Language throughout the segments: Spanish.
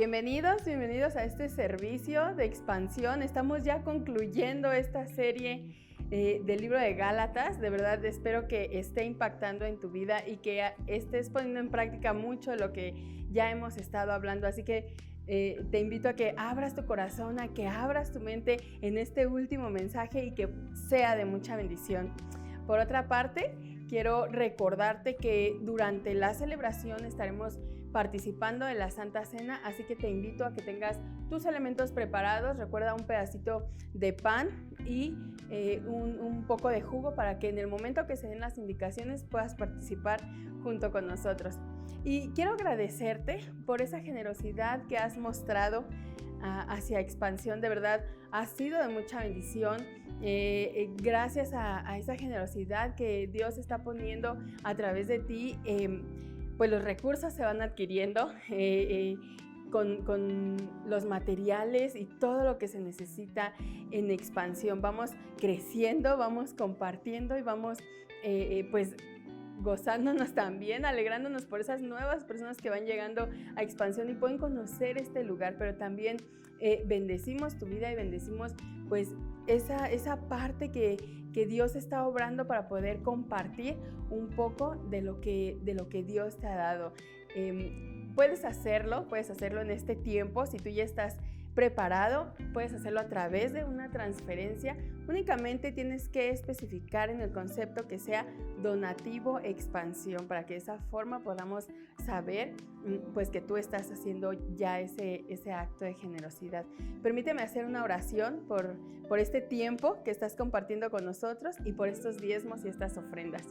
Bienvenidos a este servicio de expansión. Estamos ya concluyendo esta serie del libro de Gálatas. De verdad espero que esté impactando en tu vida y que estés poniendo en práctica mucho de lo que ya hemos estado hablando. Así que te invito a que abras tu corazón, a que abras tu mente en este último mensaje y que sea de mucha bendición. Por otra parte, quiero recordarte que durante la celebración estaremos participando de la Santa Cena, así que te invito a que tengas tus elementos preparados. Recuerda un pedacito de pan y un poco de jugo para que en el momento que se den las indicaciones puedas participar junto con nosotros. Y quiero agradecerte por esa generosidad que has mostrado hacia Expansión. De verdad, ha sido de mucha bendición. Gracias a esa generosidad que Dios está poniendo a través de ti, pues los recursos se van adquiriendo con los materiales y todo lo que se necesita en Expansión. Vamos creciendo, vamos compartiendo y vamos pues gozándonos también, alegrándonos por esas nuevas personas que van llegando a Expansión y pueden conocer este lugar, pero también bendecimos tu vida y bendecimos pues esa parte que Dios está obrando para poder compartir un poco de lo que Dios te ha dado. Puedes hacerlo en este tiempo. Si tú ya estás preparado, puedes hacerlo a través de una transferencia. Únicamente tienes que especificar en el concepto que sea donativo expansión, para que de esa forma podamos saber pues que tú estás haciendo ya ese acto de generosidad. Permíteme hacer una oración por este tiempo que estás compartiendo con nosotros y por estos diezmos y estas ofrendas.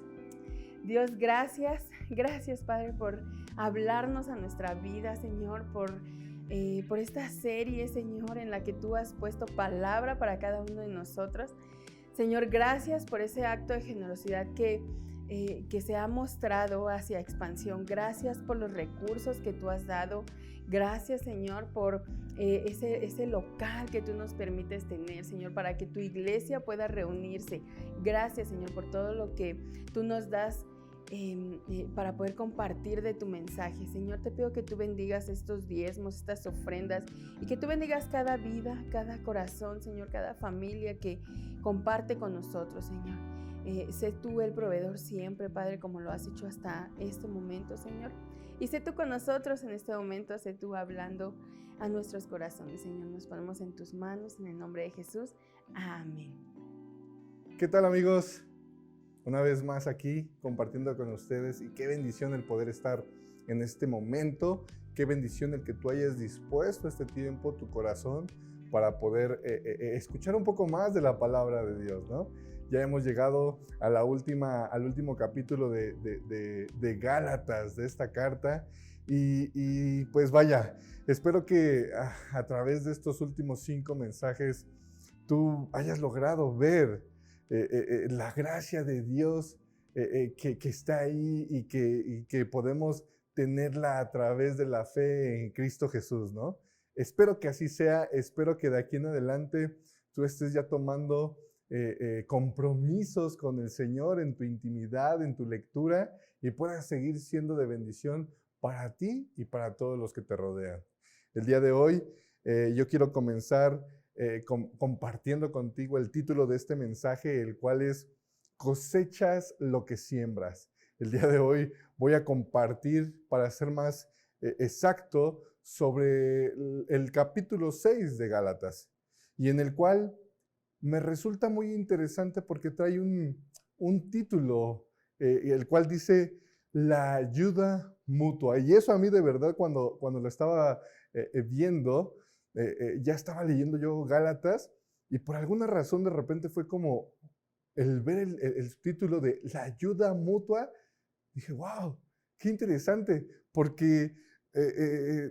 Dios, gracias Padre por hablarnos a nuestra vida, Señor, por esta serie, Señor, en la que tú has puesto palabra para cada uno de nosotros. Señor, gracias por ese acto de generosidad que se ha mostrado hacia Expansión. Gracias por los recursos que tú has dado. Gracias, Señor, por ese local que tú nos permites tener, Señor, para que tu iglesia pueda reunirse. Gracias, Señor, por todo lo que tú nos das para poder compartir de tu mensaje. Señor, te pido que tú bendigas estos diezmos, estas ofrendas, y que tú bendigas cada vida, cada corazón, Señor, cada familia que comparte con nosotros, Señor. Sé tú el proveedor siempre, Padre, como lo has hecho hasta este momento, Señor. Y sé tú con nosotros en este momento, sé tú hablando a nuestros corazones, Señor. Nos ponemos en tus manos, en el nombre de Jesús. Amén. ¿Qué tal, amigos? Una vez más aquí compartiendo con ustedes, y qué bendición el poder estar en este momento, qué bendición el que tú hayas dispuesto este tiempo, tu corazón, para poder escuchar un poco más de la palabra de Dios, ¿no? Ya hemos llegado al último capítulo de Gálatas, de esta carta, y pues vaya, espero que a través de estos últimos 5 mensajes tú hayas logrado ver la gracia de Dios que está ahí y que podemos tenerla a través de la fe en Cristo Jesús, ¿no? Espero que así sea. Espero que de aquí en adelante tú estés ya tomando compromisos con el Señor en tu intimidad, en tu lectura, y puedas seguir siendo de bendición para ti y para todos los que te rodean. El día de hoy yo quiero comenzar compartiendo contigo el título de este mensaje, el cual es Cosechas lo que siembras. El día de hoy voy a compartir, para ser más exacto, sobre el capítulo 6 de Gálatas, y en el cual me resulta muy interesante porque trae un título, el cual dice la ayuda mutua. Y eso a mí, de verdad, cuando lo estaba viendo, ya estaba leyendo yo Gálatas, y por alguna razón de repente fue como el ver el título de la ayuda mutua. Dije, wow, qué interesante, porque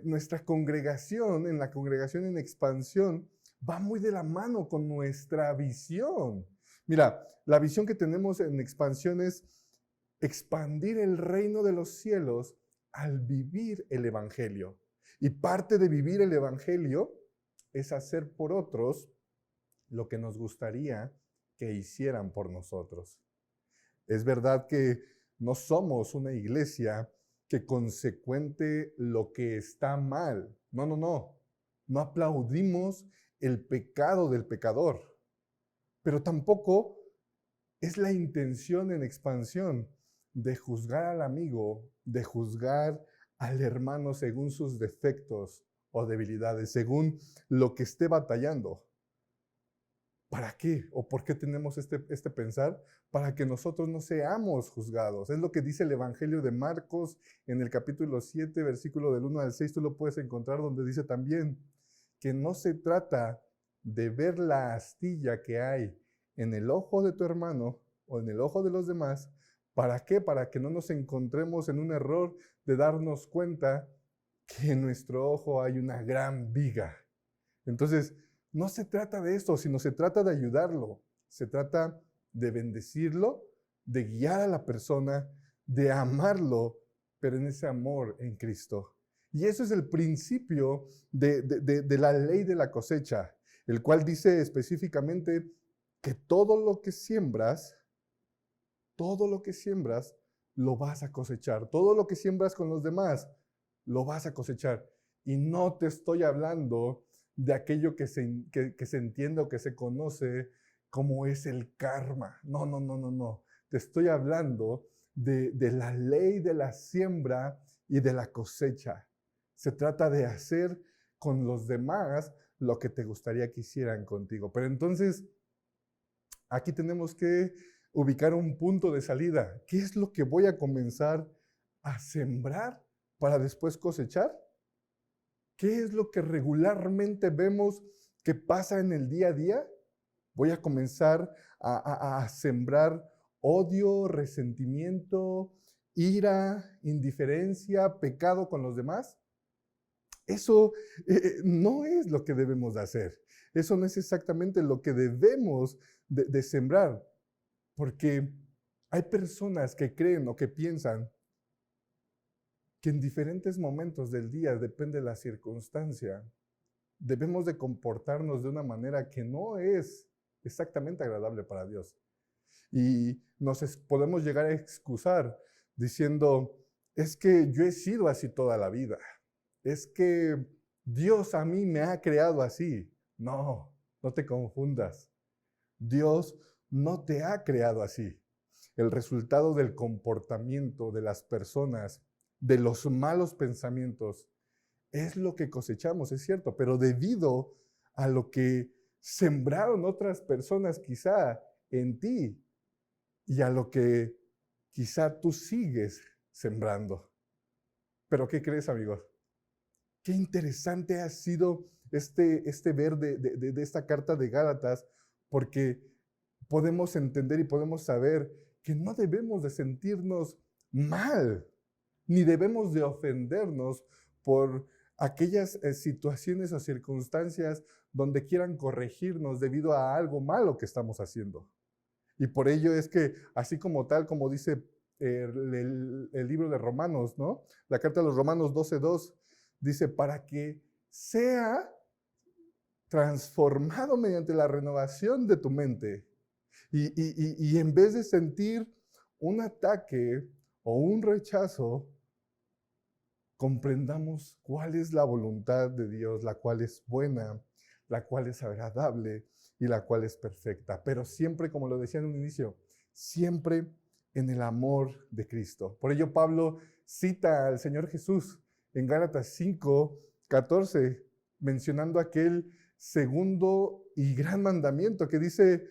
nuestra congregación, en la congregación en Expansión, va muy de la mano con nuestra visión. Mira, la visión que tenemos en Expansión es expandir el reino de los cielos al vivir el evangelio. Y parte de vivir el evangelio es hacer por otros lo que nos gustaría que hicieran por nosotros. Es verdad que no somos una iglesia que consecuente lo que está mal. No, no, no. No aplaudimos el pecado del pecador, pero tampoco es la intención en expansión de juzgar al amigo, de juzgar al hermano según sus defectos o debilidades, según lo que esté batallando. ¿Para qué? ¿O por qué tenemos este pensar? Para que nosotros no seamos juzgados. Es lo que dice el Evangelio de Marcos en el capítulo 7, versículo del 1 al 6. Tú lo puedes encontrar donde dice también que no se trata de ver la astilla que hay en el ojo de tu hermano o en el ojo de los demás. ¿Para qué? Para que no nos encontremos en un error de darnos cuenta que en nuestro ojo hay una gran viga. Entonces, no se trata de esto, sino se trata de ayudarlo. Se trata de bendecirlo, de guiar a la persona, de amarlo, pero en ese amor en Cristo. Y eso es el principio de la ley de la cosecha, el cual dice específicamente que todo lo que siembras, lo vas a cosechar. Todo lo que siembras con los demás, lo vas a cosechar. Y no te estoy hablando de aquello que se entiende o que se conoce como es el karma. No, no, no, no, no. Te estoy hablando de la ley de la siembra y de la cosecha. Se trata de hacer con los demás lo que te gustaría que hicieran contigo. Pero entonces, aquí tenemos que ubicar un punto de salida. ¿Qué es lo que voy a comenzar a sembrar para después cosechar? ¿Qué es lo que regularmente vemos que pasa en el día a día? Voy a comenzar a sembrar odio, resentimiento, ira, indiferencia, pecado con los demás. Eso no es lo que debemos de hacer. Eso no es exactamente lo que debemos de sembrar. Porque hay personas que creen o que piensan que en diferentes momentos del día, depende de la circunstancia, debemos de comportarnos de una manera que no es exactamente agradable para Dios. Y podemos llegar a excusar diciendo, es que yo he sido así toda la vida. Es que Dios a mí me ha creado así. No, no te confundas. Dios no te ha creado así. El resultado del comportamiento de las personas, de los malos pensamientos, es lo que cosechamos, es cierto, pero debido a lo que sembraron otras personas quizá en ti y a lo que quizá tú sigues sembrando. ¿Pero qué crees, amigos? Qué interesante ha sido este ver de esta carta de Gálatas, porque podemos entender y podemos saber que no debemos de sentirnos mal, ni debemos de ofendernos por aquellas situaciones o circunstancias donde quieran corregirnos debido a algo malo que estamos haciendo. Y por ello es que, así como tal, como dice el libro de Romanos, ¿no? La carta de los Romanos 12:2, dice, para que sea transformado mediante la renovación de tu mente. Y en vez de sentir un ataque o un rechazo, comprendamos cuál es la voluntad de Dios, la cual es buena, la cual es agradable y la cual es perfecta. Pero siempre, como lo decía en un inicio, siempre en el amor de Cristo. Por ello Pablo cita al Señor Jesús en Gálatas 5:14, mencionando aquel segundo y gran mandamiento que dice,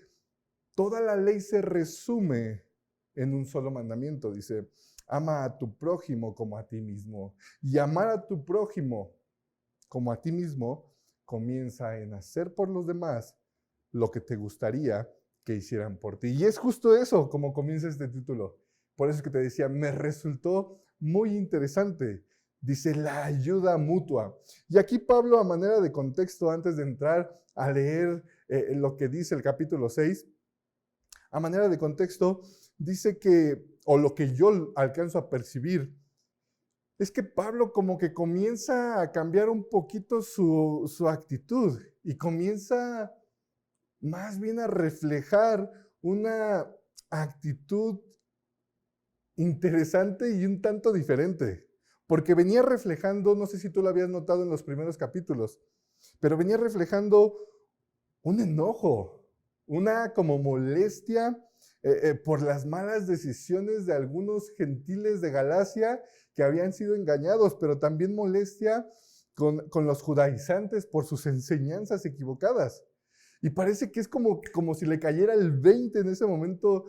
toda la ley se resume en un solo mandamiento. Dice, ama a tu prójimo como a ti mismo. Y amar a tu prójimo como a ti mismo comienza en hacer por los demás lo que te gustaría que hicieran por ti. Y es justo eso como comienza este título. Por eso es que te decía, me resultó muy interesante. Dice, la ayuda mutua. Y aquí Pablo, a manera de contexto, antes de entrar a leer lo que dice el capítulo 6, a manera de contexto, dice que, o lo que yo alcanzo a percibir, es que Pablo como que comienza a cambiar un poquito su actitud y comienza más bien a reflejar una actitud interesante y un tanto diferente. porque venía reflejando, no sé si tú lo habías notado en los primeros capítulos, pero venía reflejando un enojo, una como molestia por las malas decisiones de algunos gentiles de Galacia que habían sido engañados, pero también molestia con los judaizantes por sus enseñanzas equivocadas. Y parece que es como si le cayera el 20 en ese momento,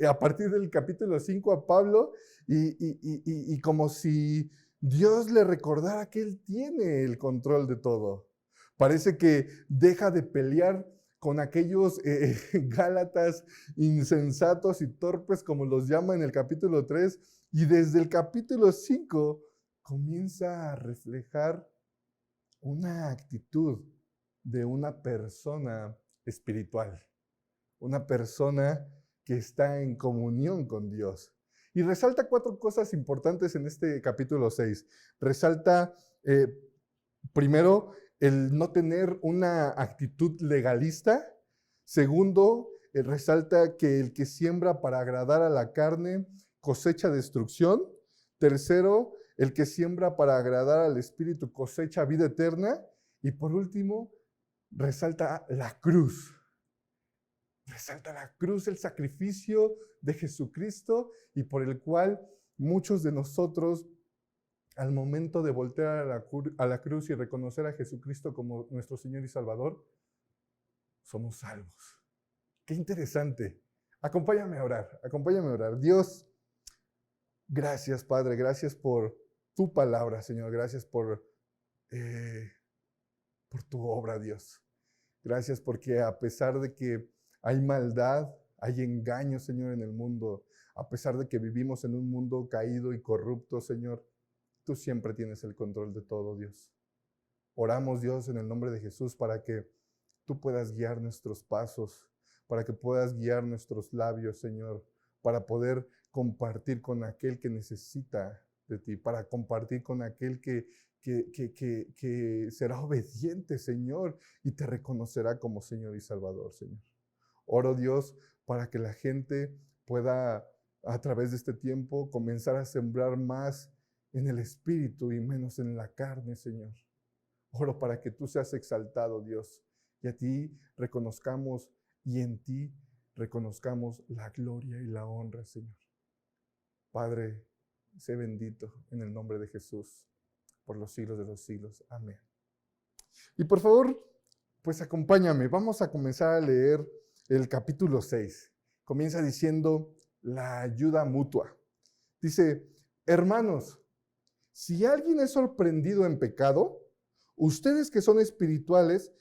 a partir del capítulo 5 a Pablo, y como si Dios le recordara que Él tiene el control de todo. Parece que deja de pelear con aquellos gálatas insensatos y torpes, como los llama en el capítulo 3, y desde el capítulo 5 comienza a reflejar una actitud de una persona espiritual, una persona que está en comunión con Dios. Y resalta 4 cosas importantes en este capítulo 6. Resalta, primero, el no tener una actitud legalista. Segundo, resalta que el que siembra para agradar a la carne cosecha destrucción. Tercero, el que siembra para agradar al Espíritu cosecha vida eterna. Y por último, resalta la cruz. Resalta la cruz, el sacrificio de Jesucristo, y por el cual muchos de nosotros, al momento de voltear a la cruz y reconocer a Jesucristo como nuestro Señor y Salvador, somos salvos. Qué interesante. Acompáñame a orar, acompáñame a orar. Dios, gracias, Padre, gracias por tu palabra, Señor. Gracias por tu obra, Dios. Gracias porque a pesar de que hay maldad, hay engaño, Señor, en el mundo, a pesar de que vivimos en un mundo caído y corrupto, Señor, tú siempre tienes el control de todo, Dios. Oramos, Dios, en el nombre de Jesús, para que tú puedas guiar nuestros pasos, para que puedas guiar nuestros labios, Señor, para poder compartir con aquel que necesita de ti, para compartir con aquel que será obediente, Señor, y te reconocerá como Señor y Salvador, Señor. Oro, Dios, para que la gente pueda, a través de este tiempo, comenzar a sembrar más en el Espíritu y menos en la carne, Señor. Oro para que tú seas exaltado, Dios, y a ti reconozcamos, y en ti reconozcamos la gloria y la honra, Señor. Padre, sé bendito en el nombre de Jesús, por los siglos de los siglos. Amén. Y por favor, pues acompáñame. Vamos a comenzar a leer el capítulo 6. Comienza diciendo la ayuda mutua. Dice, hermanos, si alguien es sorprendido en pecado, ustedes que son espirituales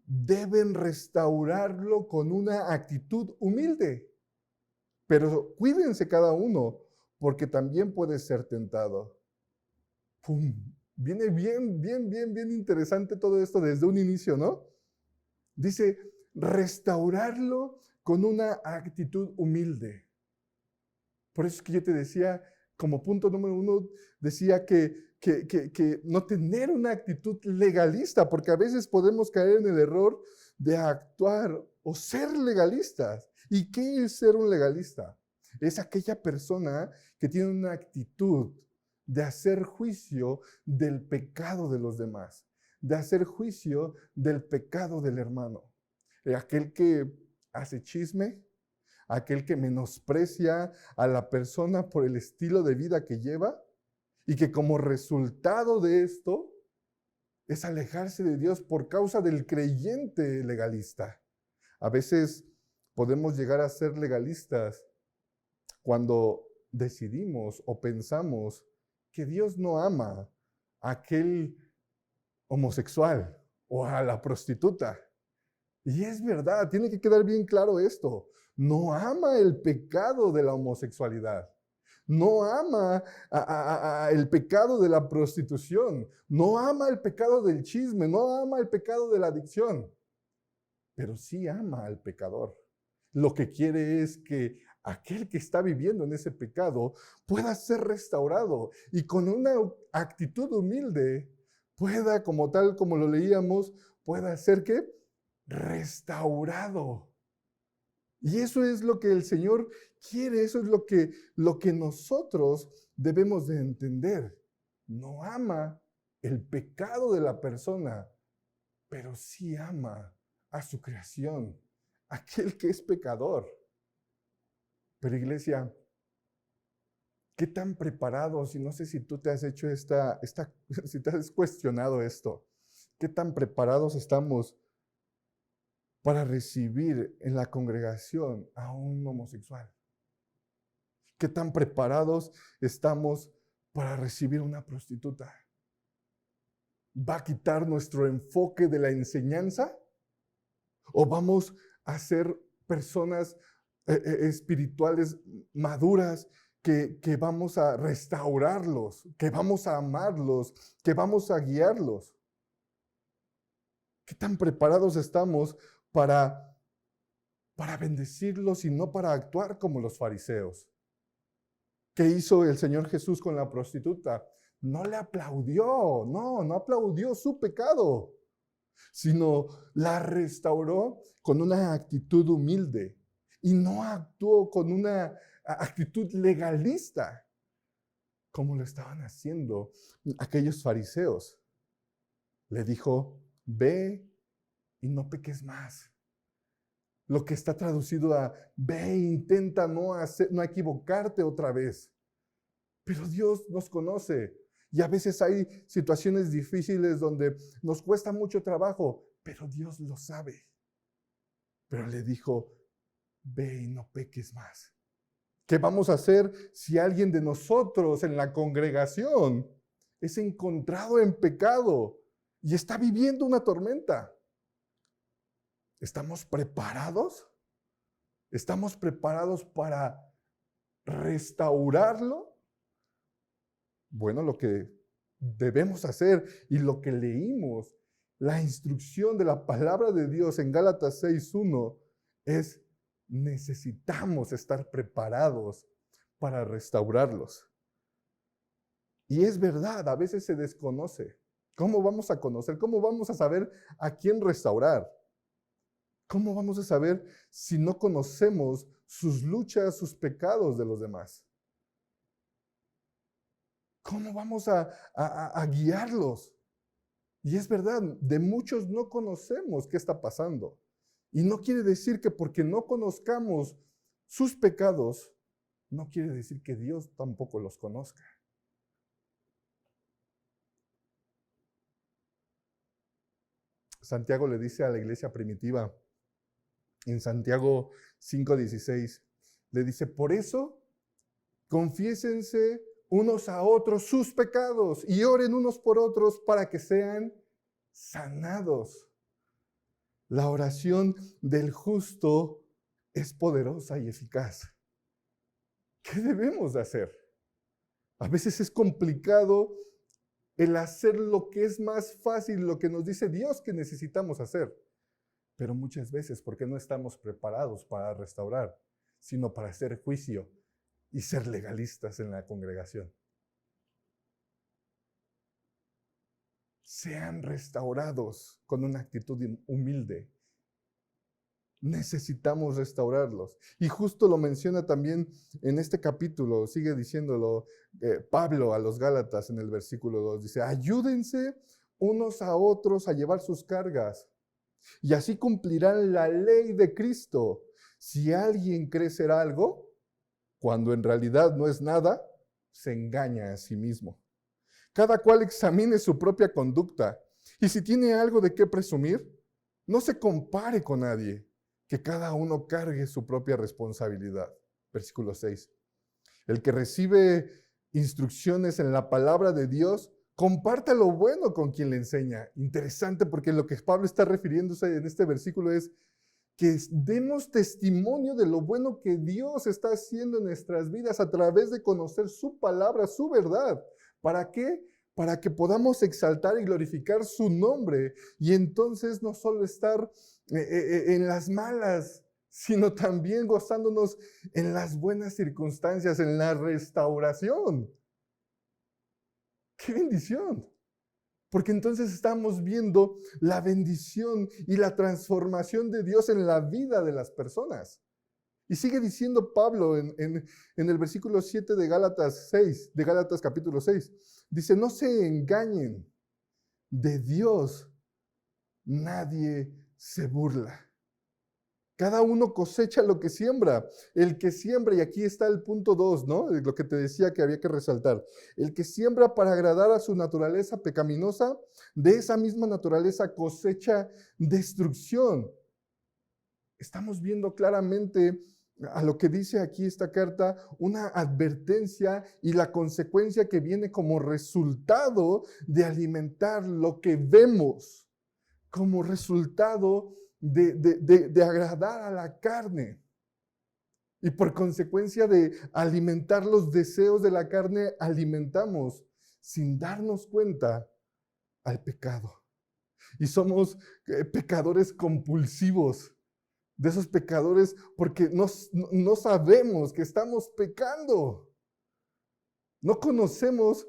deben restaurarlo con una actitud humilde. Pero cuídense cada uno, porque también puede ser tentado. ¡Pum! Viene bien interesante todo esto desde un inicio, ¿no? Dice, restaurarlo con una actitud humilde. Por eso es que yo te decía, como punto número 1, decía que no tener una actitud legalista, porque a veces podemos caer en el error de actuar o ser legalistas. ¿Y qué es ser un legalista? Es aquella persona que tiene una actitud de hacer juicio del pecado de los demás, de hacer juicio del pecado del hermano. Aquel que hace chisme, aquel que menosprecia a la persona por el estilo de vida que lleva, y que como resultado de esto es alejarse de Dios por causa del creyente legalista. A veces podemos llegar a ser legalistas cuando decidimos o pensamos que Dios no ama a aquel homosexual o a la prostituta. Y es verdad, tiene que quedar bien claro esto. No ama el pecado de la homosexualidad. No ama el pecado de la prostitución. No ama el pecado del chisme. No ama el pecado de la adicción. Pero sí ama al pecador. Lo que quiere es que aquel que está viviendo en ese pecado pueda ser restaurado y con una actitud humilde pueda, como tal, como lo leíamos, pueda ser que restaurado. Y eso es lo que el Señor quiere, eso es lo que nosotros debemos de entender. no ama el pecado de la persona, pero sí ama a su creación, aquel que es pecador. Pero iglesia, ¿qué tan preparados? Y no sé si tú te has hecho si te has cuestionado esto. ¿Qué tan preparados estamos para recibir en la congregación a un homosexual? ¿Qué tan preparados estamos para recibir una prostituta? ¿Va a quitar nuestro enfoque de la enseñanza? ¿O vamos a ser personas espirituales maduras que vamos a restaurarlos, que vamos a amarlos, que vamos a guiarlos? ¿Qué tan preparados estamos para bendecirlos y no para actuar como los fariseos? ¿Qué hizo el Señor Jesús con la prostituta? No le aplaudió, no aplaudió su pecado, sino la restauró con una actitud humilde y no actuó con una actitud legalista, como lo estaban haciendo aquellos fariseos. Le dijo, ve y no peques más. Lo que está traducido a, ve e intenta no equivocarte otra vez. Pero Dios nos conoce y a veces hay situaciones difíciles donde nos cuesta mucho trabajo, pero Dios lo sabe. Pero le dijo, ve y no peques más. ¿Qué vamos a hacer si alguien de nosotros en la congregación es encontrado en pecado y está viviendo una tormenta? ¿Estamos preparados? ¿Estamos preparados para restaurarlo? Bueno, lo que debemos hacer y lo que leímos, la instrucción de la palabra de Dios en Gálatas 6:1 es: necesitamos estar preparados para restaurarlos. Y es verdad, a veces se desconoce. ¿Cómo vamos a conocer? ¿Cómo vamos a saber a quién restaurar? ¿Cómo vamos a saber si no conocemos sus luchas, sus pecados de los demás? ¿Cómo vamos a guiarlos? Y es verdad, de muchos no conocemos qué está pasando. Y no quiere decir que porque no conozcamos sus pecados, no quiere decir que Dios tampoco los conozca. Santiago le dice a la iglesia primitiva, en Santiago 5:16, le dice, por eso, confiésense unos a otros sus pecados y oren unos por otros para que sean sanados. La oración del justo es poderosa y eficaz. ¿Qué debemos de hacer? A veces es complicado el hacer lo que es más fácil, lo que nos dice Dios que necesitamos hacer. Pero muchas veces, porque no estamos preparados para restaurar, sino para hacer juicio y ser legalistas en la congregación. Sean restaurados con una actitud humilde. Necesitamos restaurarlos. Y justo lo menciona también en este capítulo, sigue diciéndolo Pablo a los Gálatas en el versículo 2. Dice, ayúdense unos a otros a llevar sus cargas y así cumplirán la ley de Cristo. Si alguien cree ser algo, cuando en realidad no es nada, se engaña a sí mismo. Cada cual examine su propia conducta y si tiene algo de qué presumir, no se compare con nadie, que cada uno cargue su propia responsabilidad. Versículo 6. El que recibe instrucciones en la palabra de Dios, comparta lo bueno con quien le enseña. Interesante, porque lo que Pablo está refiriéndose en este versículo es que demos testimonio de lo bueno que Dios está haciendo en nuestras vidas a través de conocer su palabra, su verdad. ¿Para qué? Para que podamos exaltar y glorificar su nombre y entonces no solo estar en las malas, sino también gozándonos en las buenas circunstancias, en la restauración. ¡Qué bendición! Porque entonces estamos viendo la bendición y la transformación de Dios en la vida de las personas. Y sigue diciendo Pablo en el versículo 7 de Gálatas 6, de Gálatas capítulo 6. Dice, no se engañen, de Dios nadie se burla. Cada uno cosecha lo que siembra. El que siembra, y aquí está el punto 2, ¿no? Lo que te decía que había que resaltar. El que siembra para agradar a su naturaleza pecaminosa, de esa misma naturaleza cosecha destrucción. Estamos viendo claramente a lo que dice aquí esta carta, una advertencia y la consecuencia que viene como resultado de alimentar lo que vemos, como resultado de agradar a la carne. Y por consecuencia de alimentar los deseos de la carne, alimentamos sin darnos cuenta al pecado. Y somos pecadores compulsivos. De esos pecadores porque no sabemos que estamos pecando. No conocemos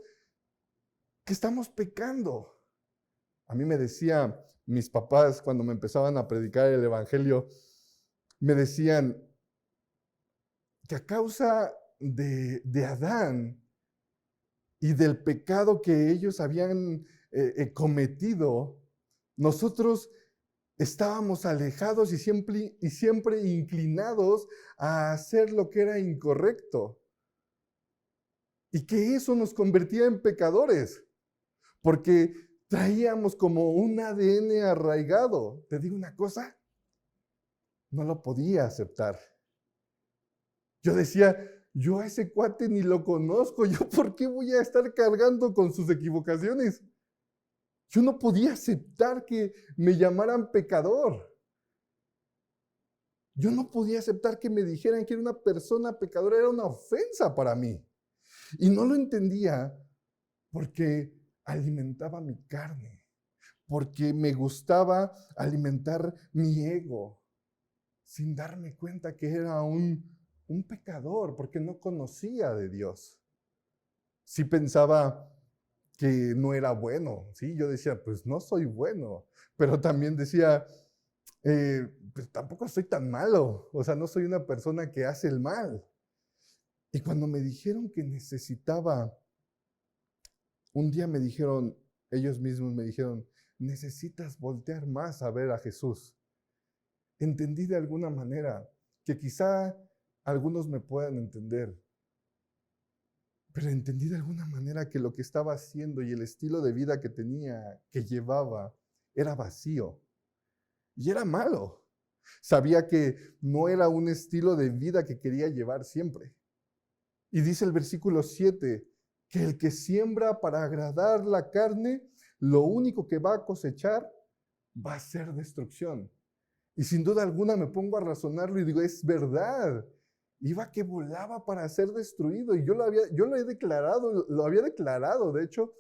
que estamos pecando. A mí me decía mis papás cuando me empezaban a predicar el evangelio, me decían que a causa de Adán y del pecado que ellos habían cometido, nosotros estábamos alejados y siempre inclinados a hacer lo que era incorrecto. Y que eso nos convertía en pecadores, porque traíamos como un ADN arraigado. Te digo una cosa, no lo podía aceptar. Yo decía, yo a ese cuate ni lo conozco, ¿yo por qué voy a estar cargando con sus equivocaciones? Yo no podía aceptar que me llamaran pecador. Yo no podía aceptar que me dijeran que era una persona pecadora, era una ofensa para mí. Y no lo entendía porque alimentaba mi carne, porque me gustaba alimentar mi ego, sin darme cuenta que era un pecador, porque no conocía de Dios. Sí pensaba que no era bueno, ¿sí? Yo decía, pues no soy bueno, pero también decía, pues tampoco soy tan malo, o sea, no soy una persona que hace el mal. Y cuando me dijeron que necesitaba, un día me dijeron, ellos mismos me dijeron, necesitas voltear más a ver a Jesús. Entendí de alguna manera que quizá algunos me puedan entender, pero entendí de alguna manera que lo que estaba haciendo y el estilo de vida que tenía, que llevaba, era vacío y era malo. Sabía que no era un estilo de vida que quería llevar siempre. Y dice el versículo 7, que el que siembra para agradar la carne, lo único que va a cosechar va a ser destrucción. Y sin duda alguna me pongo a razonarlo y digo, es verdad. Iba que volaba para ser destruido. Y yo lo había declarado. De hecho,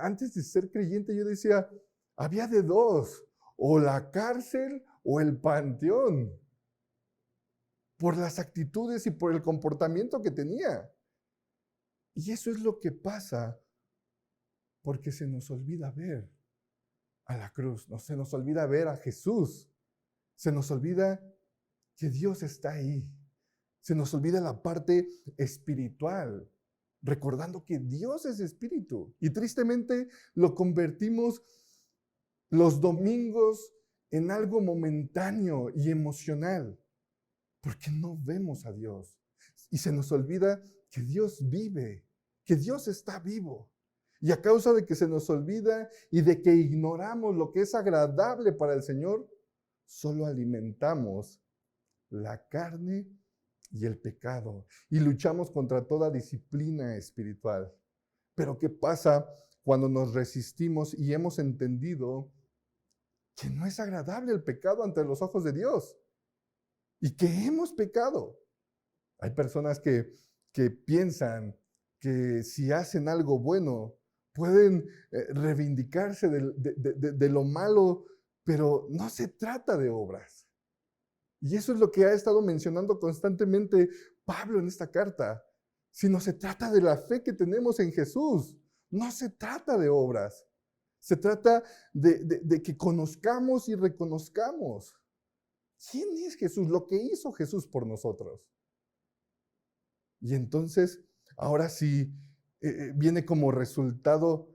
antes de ser creyente yo decía, había de dos, o la cárcel o el panteón, por las actitudes y por el comportamiento que tenía. Y eso es lo que pasa porque se nos olvida ver a la cruz, no se nos olvida ver a Jesús, se nos olvida que Dios está ahí. Se nos olvida la parte espiritual, recordando que Dios es espíritu. Y tristemente lo convertimos los domingos en algo momentáneo y emocional, porque no vemos a Dios. Y se nos olvida que Dios vive, que Dios está vivo. Y a causa de que se nos olvida y de que ignoramos lo que es agradable para el Señor, solo alimentamos la carne y el pecado, y luchamos contra toda disciplina espiritual. Pero ¿qué pasa cuando nos resistimos y hemos entendido que no es agradable el pecado ante los ojos de Dios y que hemos pecado? Hay personas que piensan que si hacen algo bueno pueden reivindicarse de lo malo, pero no se trata de obras. Y eso es lo que ha estado mencionando constantemente Pablo en esta carta. Sino se trata de la fe que tenemos en Jesús. No se trata de obras. Se trata de que conozcamos y reconozcamos ¿Quién es Jesús? Lo que hizo Jesús por nosotros. Y entonces, ahora sí, viene como resultado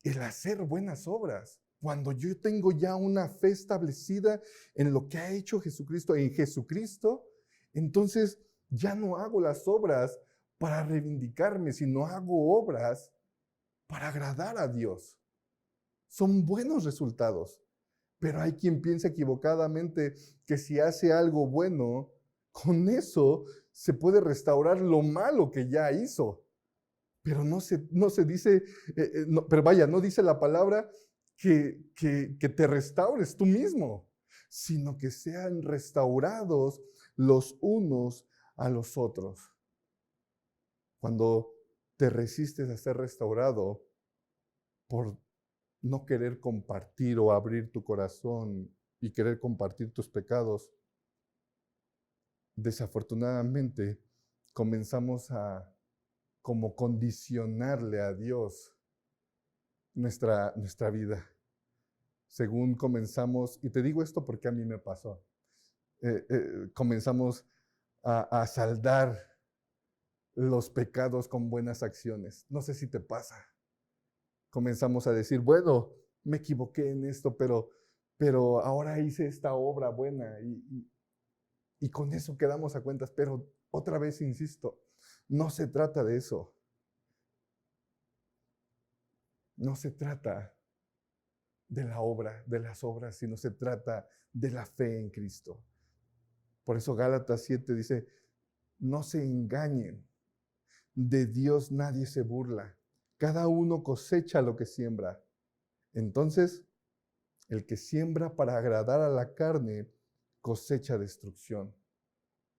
el hacer buenas obras. Cuando yo tengo ya una fe establecida en lo que ha hecho Jesucristo, en Jesucristo, entonces ya no hago las obras para reivindicarme, sino hago obras para agradar a Dios. Son buenos resultados, pero hay quien piensa equivocadamente que si hace algo bueno, con eso se puede restaurar lo malo que ya hizo. Pero no se dice, pero vaya, no dice la palabra que te restaures tú mismo, sino que sean restaurados los unos a los otros. Cuando te resistes a ser restaurado por no querer compartir o abrir tu corazón y querer compartir tus pecados, desafortunadamente comenzamos a como condicionarle a Dios nuestra vida. Según comenzamos, y te digo esto porque a mí me pasó, comenzamos a saldar los pecados con buenas acciones. No sé si te pasa. Comenzamos a decir, bueno, me equivoqué en esto, pero ahora hice esta obra buena y con eso quedamos a cuentas. Pero otra vez insisto, no se trata de eso. No se trata de la obra, de las obras, sino se trata de la fe en Cristo. Por eso Gálatas 7 dice, no se engañen, de Dios nadie se burla, cada uno cosecha lo que siembra. Entonces, el que siembra para agradar a la carne, cosecha destrucción.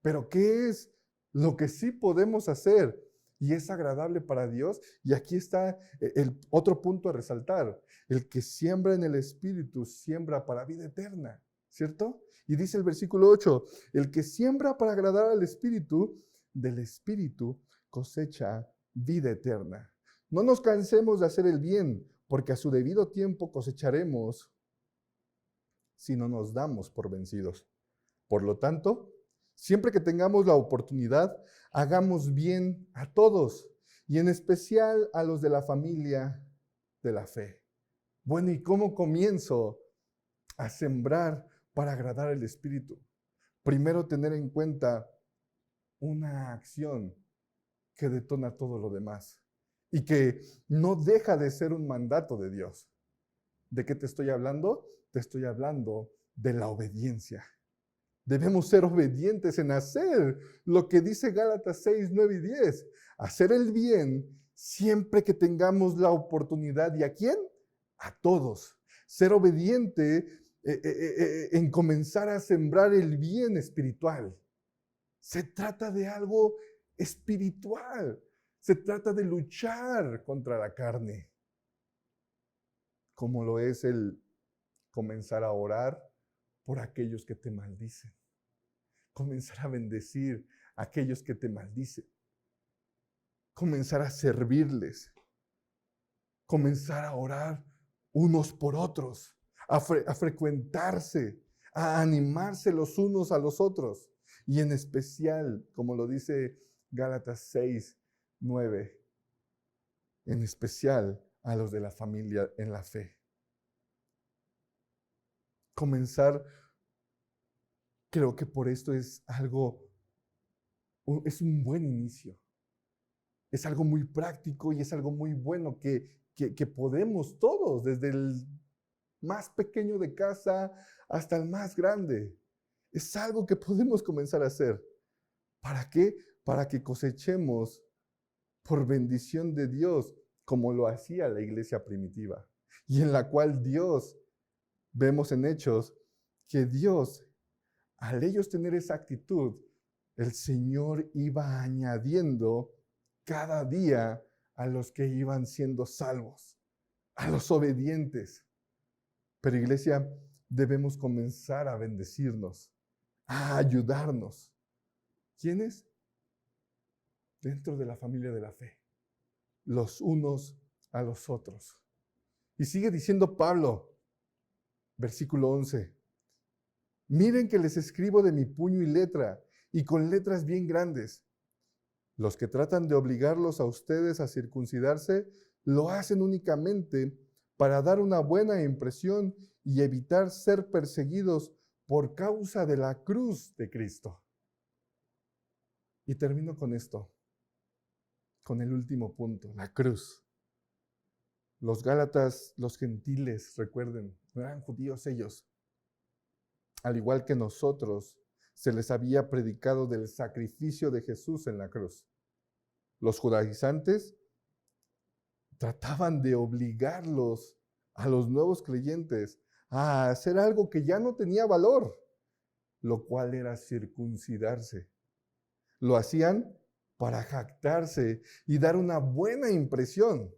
Pero ¿qué es lo que sí podemos hacer y es agradable para Dios? Y aquí está el otro punto a resaltar. El que siembra en el Espíritu, siembra para vida eterna, ¿cierto? Y dice el versículo 8, el que siembra para agradar al Espíritu, del Espíritu cosecha vida eterna. No nos cansemos de hacer el bien, porque a su debido tiempo cosecharemos si no nos damos por vencidos. Por lo tanto, siempre que tengamos la oportunidad, hagamos bien a todos y en especial a los de la familia de la fe. Bueno, ¿y cómo comienzo a sembrar para agradar al Espíritu? Primero, tener en cuenta una acción que detona todo lo demás y que no deja de ser un mandato de Dios. ¿De qué te estoy hablando? Te estoy hablando de la obediencia. Debemos ser obedientes en hacer lo que dice Gálatas 6, 9 y 10. Hacer el bien siempre que tengamos la oportunidad. ¿Y a quién? A todos. Ser obediente en comenzar a sembrar el bien espiritual. Se trata de algo espiritual. Se trata de luchar contra la carne. Como lo es el comenzar a orar por aquellos que te maldicen. Comenzar a bendecir a aquellos que te maldicen. Comenzar a servirles. Comenzar a orar unos por otros. A frecuentarse. A animarse los unos a los otros. Y en especial, como lo dice Gálatas 6, 9, en especial a los de la familia en la fe. Comenzar, creo que por esto es un buen inicio. Es algo muy práctico y es algo muy bueno que podemos todos, desde el más pequeño de casa hasta el más grande. Es algo que podemos comenzar a hacer. ¿Para qué? Para que cosechemos por bendición de Dios, como lo hacía la iglesia primitiva, y en la cual Dios, vemos en Hechos, que Dios, al ellos tener esa actitud, el Señor iba añadiendo cada día a los que iban siendo salvos, a los obedientes. Pero iglesia, debemos comenzar a bendecirnos, a ayudarnos. ¿Quiénes? Dentro de la familia de la fe, los unos a los otros. Y sigue diciendo Pablo, versículo 11, Miren que les escribo de mi puño y letra, y con letras bien grandes. Los que tratan de obligarlos a ustedes a circuncidarse, lo hacen únicamente para dar una buena impresión y evitar ser perseguidos por causa de la cruz de Cristo. Y termino con esto, con el último punto, la cruz. Los Gálatas, los gentiles, recuerden, no eran judíos ellos. Al igual que nosotros, se les había predicado del sacrificio de Jesús en la cruz. Los judaizantes trataban de obligarlos a los nuevos creyentes a hacer algo que ya no tenía valor, lo cual era circuncidarse. Lo hacían para jactarse y dar una buena impresión.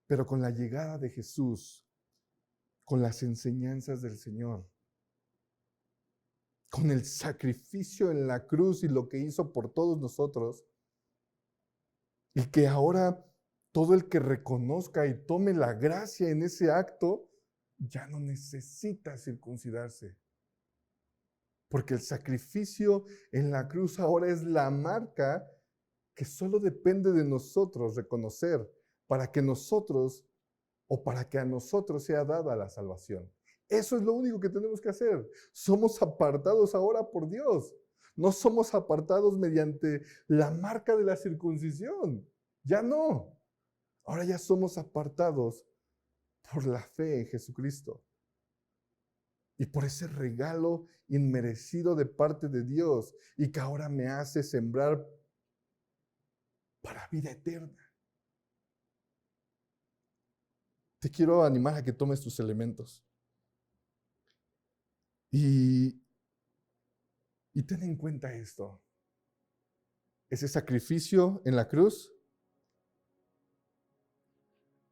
Pero con la llegada de Jesús, con las enseñanzas del Señor, con el sacrificio en la cruz y lo que hizo por todos nosotros, y que ahora todo el que reconozca y tome la gracia en ese acto, ya no necesita circuncidarse. Porque el sacrificio en la cruz ahora es la marca que solo depende de nosotros reconocer para que nosotros o para que a nosotros sea dada la salvación. Eso es lo único que tenemos que hacer. Somos apartados ahora por Dios. No somos apartados mediante la marca de la circuncisión. Ya no. Ahora ya somos apartados por la fe en Jesucristo. Y por ese regalo inmerecido de parte de Dios y que ahora me hace sembrar para vida eterna. Te quiero animar a que tomes tus elementos. Y ten en cuenta esto. Ese sacrificio en la cruz,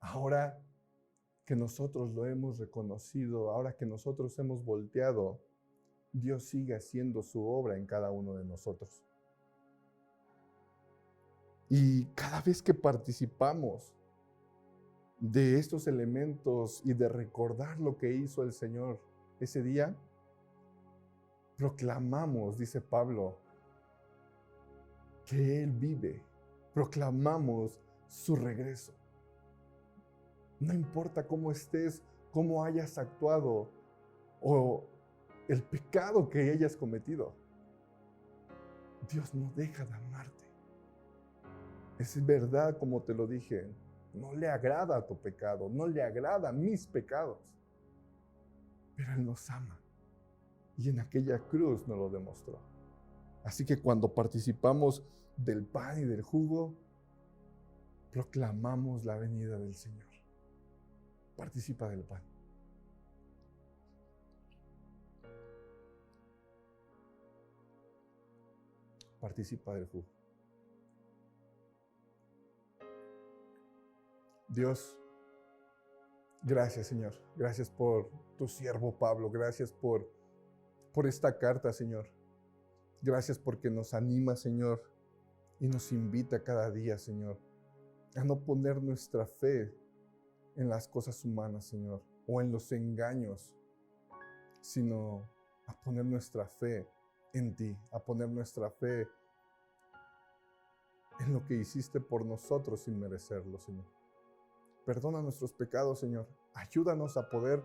ahora que nosotros lo hemos reconocido, ahora que nosotros hemos volteado, Dios sigue haciendo su obra en cada uno de nosotros. Y cada vez que participamos de estos elementos y de recordar lo que hizo el Señor ese día, proclamamos, dice Pablo, que Él vive. Proclamamos su regreso. No importa cómo estés, cómo hayas actuado o el pecado que hayas cometido. Dios no deja de amarte. Es verdad, como te lo dije, no le agrada a tu pecado, no le agrada a mis pecados. Pero Él nos ama. Y en aquella cruz nos lo demostró. Así que cuando participamos del pan y del jugo, proclamamos la venida del Señor. Participa del pan. Participa del jugo. Dios, gracias, Señor. Gracias por tu siervo Pablo. Gracias por esta carta, Señor. Gracias porque nos anima, Señor, y nos invita cada día, Señor, a no poner nuestra fe en las cosas humanas, Señor, o en los engaños, sino a poner nuestra fe en ti, a poner nuestra fe en lo que hiciste por nosotros sin merecerlo, Señor. Perdona nuestros pecados, Señor. Ayúdanos a poder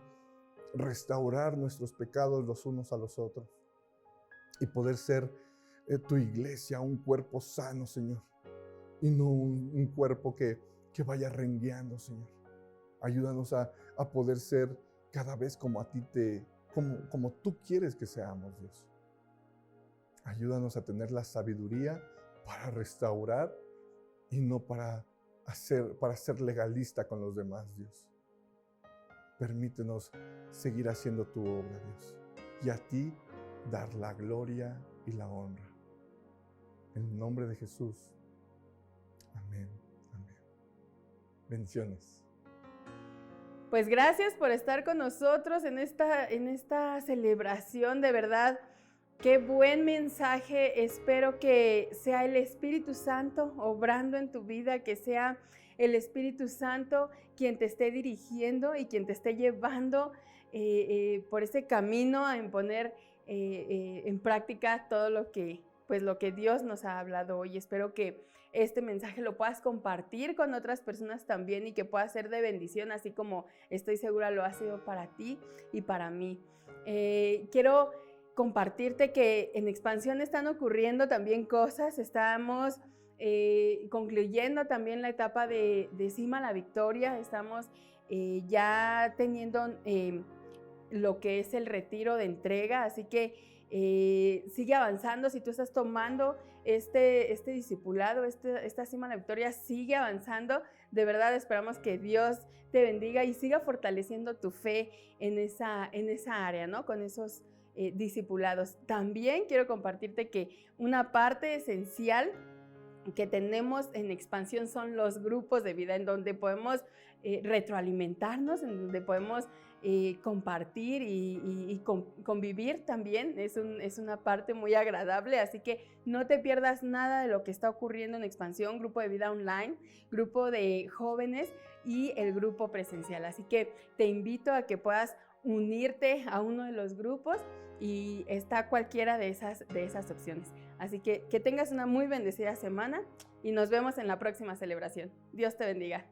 restaurar nuestros pecados los unos a los otros y poder ser tu iglesia, un cuerpo sano, Señor, y no un cuerpo que vaya rengueando, Señor. Ayúdanos a poder ser cada vez como a ti como tú quieres que seamos, Dios. Ayúdanos a tener la sabiduría para restaurar y no para ser legalista con los demás, Dios. Permítenos seguir haciendo tu obra, Dios, y a ti dar la gloria y la honra. En el nombre de Jesús. Amén. Amén. Bendiciones. Pues gracias por estar con nosotros en esta celebración, de verdad. Qué buen mensaje. Espero que sea el Espíritu Santo obrando en tu vida, que sea el Espíritu Santo quien te esté dirigiendo y quien te esté llevando por ese camino, en poner en práctica todo lo que Dios nos ha hablado hoy. Espero que este mensaje lo puedas compartir con otras personas también y que pueda ser de bendición, así como estoy segura lo ha sido para ti y para mí. Quiero compartirte que en Expansión están ocurriendo también cosas. Estamos concluyendo también la etapa de Cima a la Victoria. Estamos ya teniendo lo que es el retiro de entrega, así que sigue avanzando. Si tú estás tomando este discipulado, esta Cima a la Victoria, sigue avanzando. De verdad esperamos que Dios te bendiga y siga fortaleciendo tu fe en esa área, ¿no? Con esos discipulados. También quiero compartirte que una parte esencial que tenemos en Expansión son los grupos de vida, en donde podemos retroalimentarnos, en donde podemos compartir y convivir también. Es una parte muy agradable, así que no te pierdas nada de lo que está ocurriendo en Expansión, grupo de vida online, grupo de jóvenes y el grupo presencial. Así que te invito a que puedas unirte a uno de los grupos y está cualquiera de esas opciones. Así que tengas una muy bendecida semana y nos vemos en la próxima celebración. Dios te bendiga.